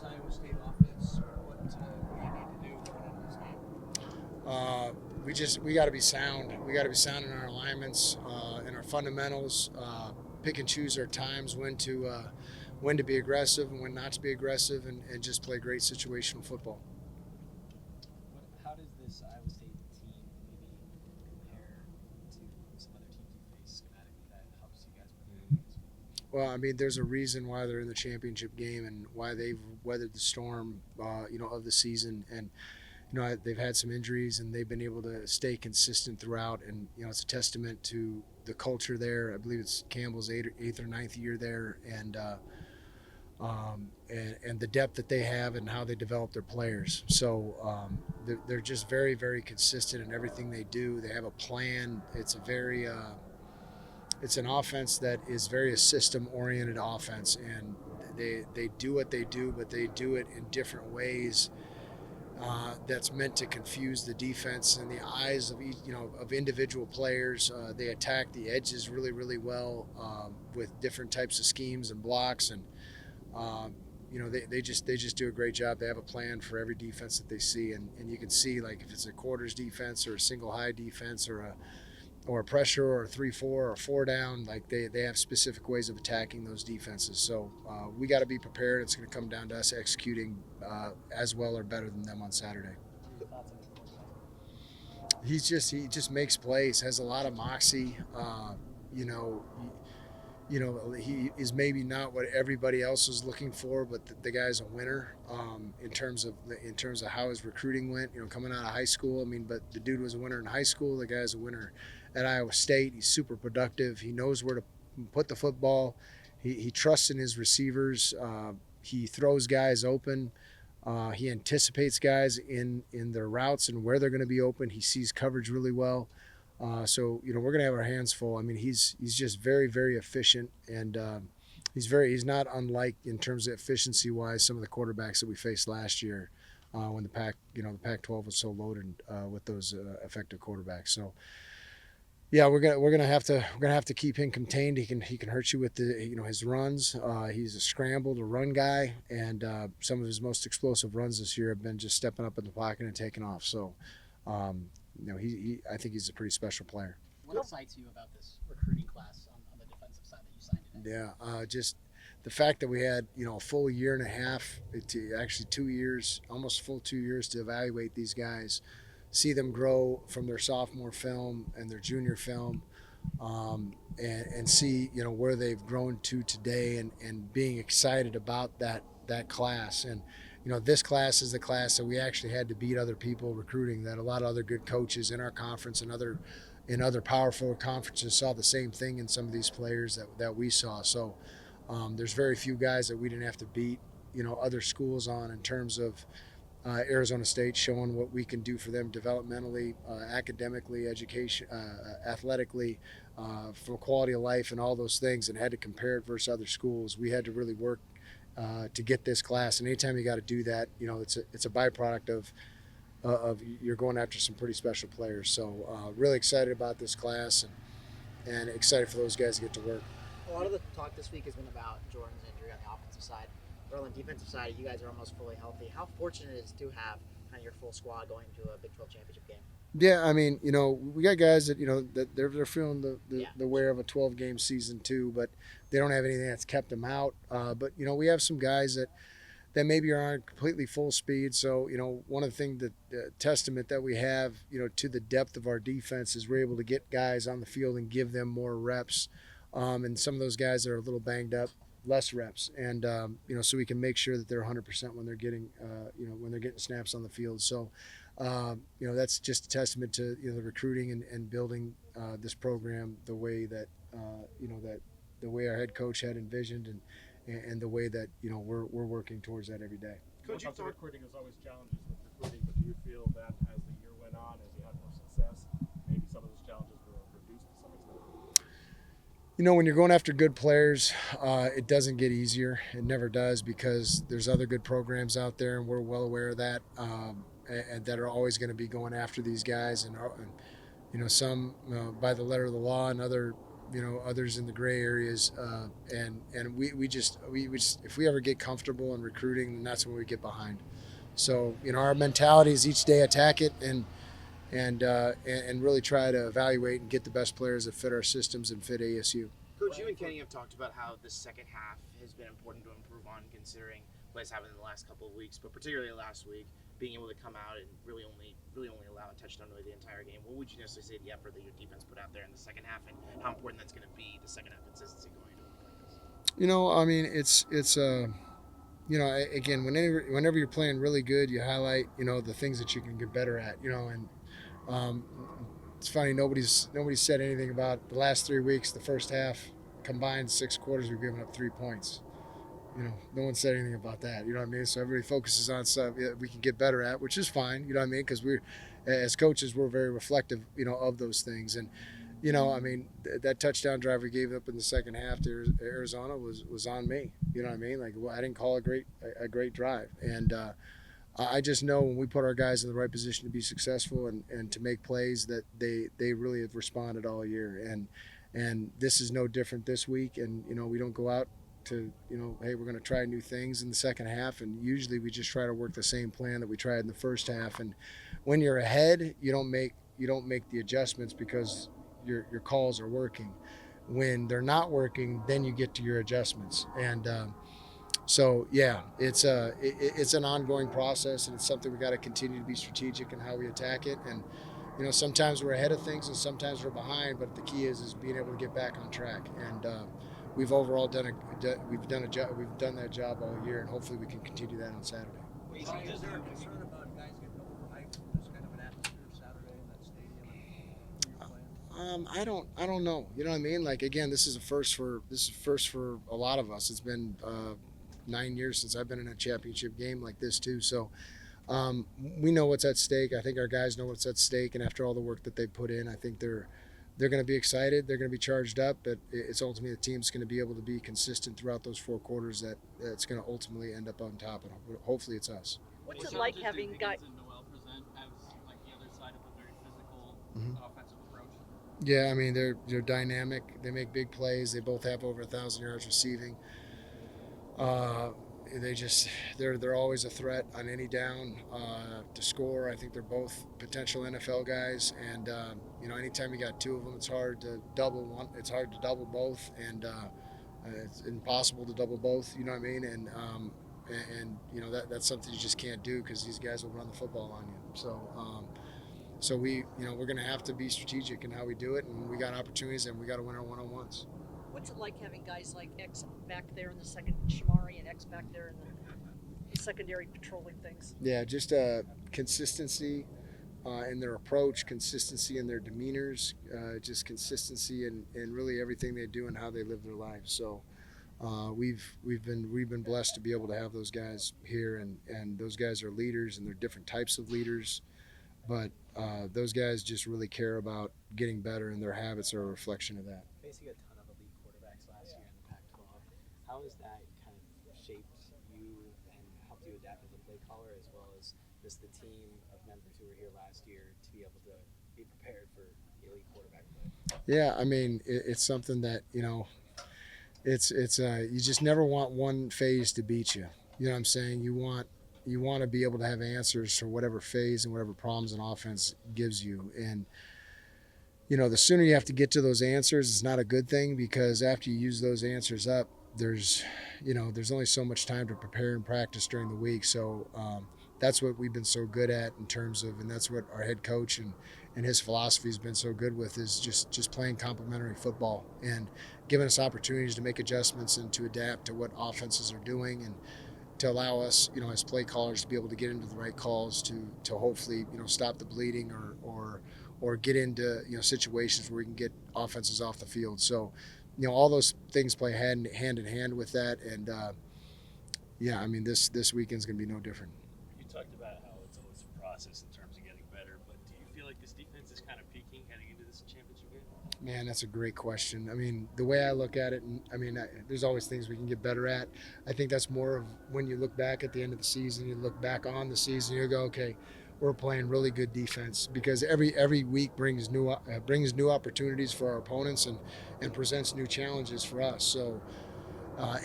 this Iowa State offense, or what do you need to do going into this game? We got to be sound. We got to be sound in our alignments, in our fundamentals. Pick and choose our times when to be aggressive and when not to be aggressive, and just play great situational football. How does this Iowa State team maybe compare to some other teams you face schematically that helps you guys win games? Well, I mean, there's a reason why they're in the championship game and why they've weathered the storm, of the season. And they've had some injuries and they've been able to stay consistent throughout. And it's a testament to the culture there. I believe it's Campbell's eighth or ninth year there, and the depth that they have and how they develop their players. So they're just very, very consistent in everything they do. They have a plan. It's an offense that is very a system-oriented offense, and they do what they do, but they do it in different ways. That's meant to confuse the defense in the eyes of of individual players. They attack the edges really, really well with different types of schemes and blocks, and they just do a great job. They have a plan for every defense that they see, and you can see, like, if it's a quarters defense or a single high defense or a pressure or a 3-4 or a 4 down, like they have specific ways of attacking those defenses. So we got to be prepared. It's going to come down to us executing as well or better than them on Saturday. He just makes plays, has a lot of moxie. He is maybe not what everybody else is looking for, but the guy's a winner in terms of how his recruiting went. Coming out of high school, but the dude was a winner in high school. The guy's a winner at Iowa State. He's super productive. He knows where to put the football. He trusts in his receivers. He throws guys open. He anticipates guys in their routes and where they're going to be open. He sees coverage really well. So we're going to have our hands full. He's just very, very efficient, and he's not unlike in terms of efficiency wise some of the quarterbacks that we faced last year when the Pac-12 was so loaded with those effective quarterbacks. So yeah, we're gonna have to keep him contained. He can hurt you with his runs. He's a scramble to run guy, and some of his most explosive runs this year have been just stepping up in the pocket and taking off. So. I think he's a pretty special player. What excites you about this recruiting class on the defensive side that you signed today? Yeah, just the fact that we had a full year and a half, actually 2 years, almost full 2 years to evaluate these guys, see them grow from their sophomore film and their junior film, and see where they've grown to today, and being excited about that class. And this class is the class that we actually had to beat other people recruiting, that a lot of other good coaches in our conference and in other Power 4 conferences saw the same thing in some of these players that we saw. So there's very few guys that we didn't have to beat other schools on, in terms of Arizona State showing what we can do for them developmentally, academically, education, athletically, for quality of life and all those things, and had to compare it versus other schools. We had to really work to get this class, and anytime you got to do that, it's a byproduct of you're going after some pretty special players. So really excited about this class, and excited for those guys to get to work. A lot of the talk this week has been about Jordan's injury on the offensive side. But on the defensive side, you guys are almost fully healthy. How fortunate is it to have kind of your full squad going to a Big 12 championship game? Yeah, we got guys that that they're feeling the wear of a 12-game season too, but they don't have anything that's kept them out. But we have some guys that maybe aren't completely full speed. So one of the things that testament that we have to the depth of our defense is we're able to get guys on the field and give them more reps, and some of those guys that are a little banged up, less reps, and so we can make sure that they're 100% when they're getting snaps on the field. So that's just a testament to the recruiting and building this program the way that the way our head coach had envisioned, and the way that we're working towards that every day. Coach, recruiting is always challenges with recruiting, but do you feel that as the year went on, as you had more success, maybe some of those challenges were reduced to some extent? When you're going after good players, it doesn't get easier. It never does, because there's other good programs out there, and we're well aware of that, and that are always going to be going after these guys, and some by the letter of the law, and other others in the gray areas, and we just if we ever get comfortable in recruiting, then that's when we get behind. So our mentality is each day attack it and really try to evaluate and get the best players that fit our systems and fit ASU. Coach, you and Kenny have talked about how the second half has been important to improve on, considering what has happened in the last couple of weeks, but particularly last week, being able to come out and really only allow a touchdown really the entire game. What would you necessarily say the effort that your defense put out there in the second half, and how important that's going to be, the second half consistency going into a week like this? I mean, it's again, whenever you're playing really good, you highlight the things that you can get better at. And it's funny, nobody's said anything about the last 3 weeks. The first half combined 6 quarters, we've given up 3 points. No one said anything about that. You know what I mean? So everybody focuses on stuff we can get better at, which is fine. You know what I mean? Because as coaches, we're very reflective, of those things. And I mean, that touchdown drive we gave up in the second half to Arizona was on me. You know what I mean? Like, I didn't call a great drive, and I just know when we put our guys in the right position to be successful and to make plays that they really have responded all year. And this is no different this week. And we don't go out to hey, we're going to try new things in the second half, and usually we just try to work the same plan that we tried in the first half. And when you're ahead, you don't make the adjustments because your calls are working. When they're not working, then you get to your adjustments. And so yeah, it's an ongoing process, and it's something we got to continue to be strategic in how we attack it. And sometimes we're ahead of things and sometimes we're behind, but the key is being able to get back on track. And we've overall done that job all year, and hopefully we can continue that on Saturday. Is there a concern about guys getting overhyped from this kind of an atmosphere Saturday in that stadium and who you're playing? I don't know. You know what I mean? Like, again, this is a first for a lot of us. It's been 9 years since I've been in a championship game like this too. So we know what's at stake. I think our guys know what's at stake, and after all the work that they put in, I think they're going to be excited. They're going to be charged up, but it's ultimately the team's going to be able to be consistent throughout those 4 quarters that's going to ultimately end up on top, and hopefully it's us. What's it like having guys? And Noel present as like the other side of a very physical offensive approach? Yeah, I mean they're dynamic. They make big plays. They both have over 1,000 yards receiving. They're always a threat on any down to score. I think they're both potential NFL guys, and anytime you got 2 of them, it's hard to double one. It's hard to double both, and it's impossible to double both. You know what I mean? And that's something you just can't do because these guys will run the football on you. So we're going to have to be strategic in how we do it, and we got opportunities, and we got to win our one-on-ones. What's it like having guys like X back there in the second, Shamari and X back there in the secondary patrolling things? Yeah, just consistency in their approach, consistency in their demeanors, just consistency in really everything they do and how they live their lives. So we've been blessed to be able to have those guys here, and those guys are leaders, and they're different types of leaders, but those guys just really care about getting better, and their habits are a reflection of that. Facing a ton of elite quarterbacks last year in the Pac-12, how has that kind of shaped you and helped you adapt as a play caller, as well as just the team of members who were here last year to be able to be prepared for elite quarterback play? Yeah, I mean, it's something that it's you just never want one phase to beat you. You know what I'm saying? You want to be able to have answers for whatever phase and whatever problems an offense gives you. And the sooner you have to get to those answers, it's not a good thing, because after you use those answers up, there's only so much time to prepare and practice during the week. So that's what we've been so good at in terms of, and that's what our head coach and his philosophy has been so good with, is just playing complementary football and giving us opportunities to make adjustments and to adapt to what offenses are doing, and to allow us, as play callers, to be able to get into the right calls to hopefully, stop the bleeding or get into, situations where we can get offenses off the field. So, all those things play hand in hand with that. And I mean, this weekend's going to be no different. You talked about how it's always a process in terms of getting better, but do you feel like this defense is kind of peaking heading into this championship game? Man, that's a great question. I mean, the way I look at it, there's always things we can get better at. I think that's more of when you look back at the end of the season, you look back on the season, you go, okay, we're playing really good defense, because every week brings new opportunities for our opponents and presents new challenges for us. So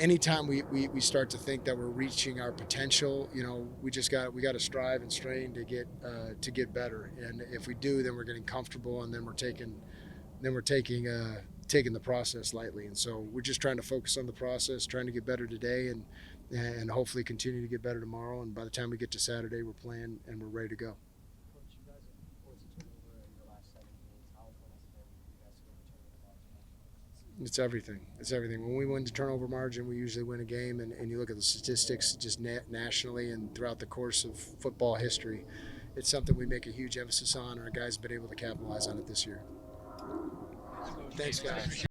anytime we start to think that we're reaching our potential, we got to strive and strain to get better. And if we do, then we're getting comfortable, and then we're taking the process lightly. And so we're just trying to focus on the process, trying to get better today, and hopefully continue to get better tomorrow. And by the time we get to Saturday, we're playing and we're ready to go. Coach, you guys have forced a turnover in your last 7 games. How important has it been for you guys to win the turnover margin? It's everything. It's everything. When we win the turnover margin, we usually win a game. And you look at the statistics just nationally and throughout the course of football history, it's something we make a huge emphasis on. Our guys have been able to capitalize on it this year. Thanks, guys.